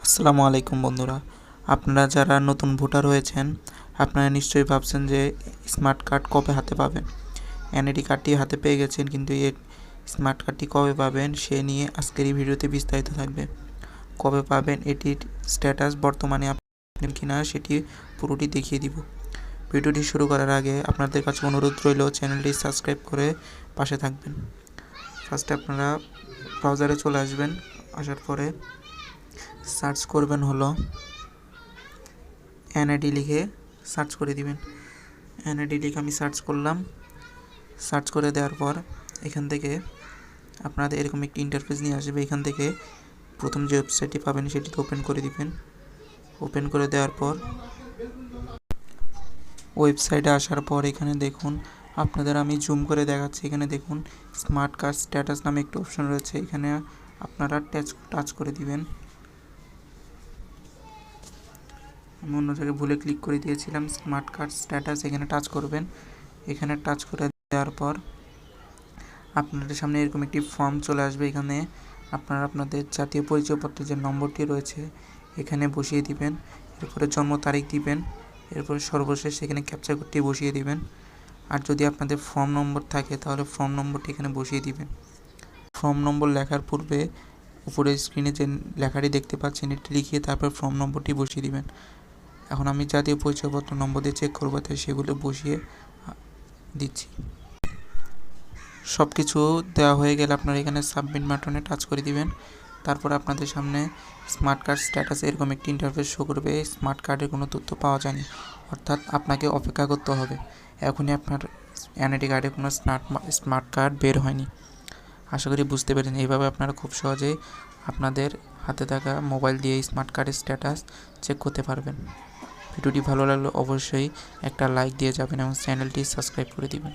আসসালামু আলাইকুম বন্ধুরা, আপনারা যারা নতুন ভোটার হয়েছেন আপনারা নিশ্চয়ই ভাবছেন যে স্মার্ট কার্ড কবে হাতে পাবেন। এনআইডি কার্ডটি হাতে পেয়ে গেছেন, কিন্তু এই স্মার্ট কার্ডটি কবে পাবেন সে নিয়ে আজকের এই ভিডিওতে বিস্তারিত থাকবে। কবে পাবেন, এটির স্ট্যাটাস বর্তমানে আপনি কিনা সেটি পুরোটি দেখিয়ে দিব। ভিডিওটি শুরু করার আগে আপনাদের কাছে অনুরোধ রইল চ্যানেলটি সাবস্ক্রাইব করে পাশে থাকবেন। ফার্স্টে আপনারা ব্রাউজারে চলে আসবেন, আসার পরে সার্চ করবেন হলো এনআইডি লিখে সার্চ করে দিবেন। এনআইডি লিখে আমি সার্চ করলাম। সার্চ করে দেওয়ার পর এখান থেকে আপনাদের এরকম একটি ইন্টারফেস নিয়ে আসবে। এখান থেকে প্রথম যে ওয়েবসাইটটি পাবেন সেটিতে ওপেন করে দিবেন। ওপেন করে দেওয়ার পর ওয়েবসাইটে আসার পর এখানে দেখুন, আপনাদের আমি জুম করে দেখাচ্ছি। এখানে দেখুন স্মার্ট কার্ড স্ট্যাটাস নামে একটি অপশন রয়েছে, এখানে আপনারা টাচ করে দিবেন। আমি অন্য জায়গায় ভুলে ক্লিক করে দিয়েছিলাম। স্মার্ট কার্ড স্ট্যাটাস এখানে টাচ করবেন। এখানে টাচ করে দেওয়ার পর আপনাদের সামনে এরকম একটি ফর্ম চলে আসবে। এখানে আপনারা আপনাদের জাতীয় পরিচয়পত্রের যে নম্বরটি রয়েছে এখানে বসিয়ে দিবেন। এরপরে জন্ম তারিখ দিবেন। এরপরে সর্বশেষ এখানে ক্যাপচা কোডটি বসিয়ে দিবেন। আর যদি আপনাদের ফর্ম নম্বর থাকে তাহলে ফর্ম নম্বরটি এখানে বসিয়ে দিবেন। ফর্ম নম্বর লেখার পূর্বে উপরের স্ক্রিনে যে লেখাটি দেখতে পাচ্ছেন এটি লিখিয়ে তারপর ফর্ম নম্বরটি বসিয়ে দিবেন। এখন আমি জাতীয় পরিচয়পত্র নম্বর দিয়ে চেক করবো, তাই সেগুলো বসিয়ে দিচ্ছি। সব কিছু দেওয়া হয়ে গেলে আপনারা এখানে সাবমিট বাটনে টাচ করে দিবেন। তারপর আপনাদের সামনে স্মার্ট কার্ড স্ট্যাটাস এরকম একটি ইন্টারফেস শো করবে। স্মার্ট কার্ডের কোনো তথ্য পাওয়া যায়নি, অর্থাৎ আপনাকে অপেক্ষা করতে হবে। এখনই আপনার এনআইডি কার্ডে কোনো স্মার্ট কার্ড বের হয়নি। আশা করি বুঝতে পেরেছেন। এইভাবে আপনারা খুব সহজেই আপনাদের হাতে থাকা মোবাইল দিয়ে স্মার্ট কার্ডের স্ট্যাটাস চেক করতে পারবেন। ভিডিওটি ভালো লাগলে অবশ্যই একটা লাইক দিয়ে যাবেন এবং চ্যানেলটি সাবস্ক্রাইব করে দিবেন।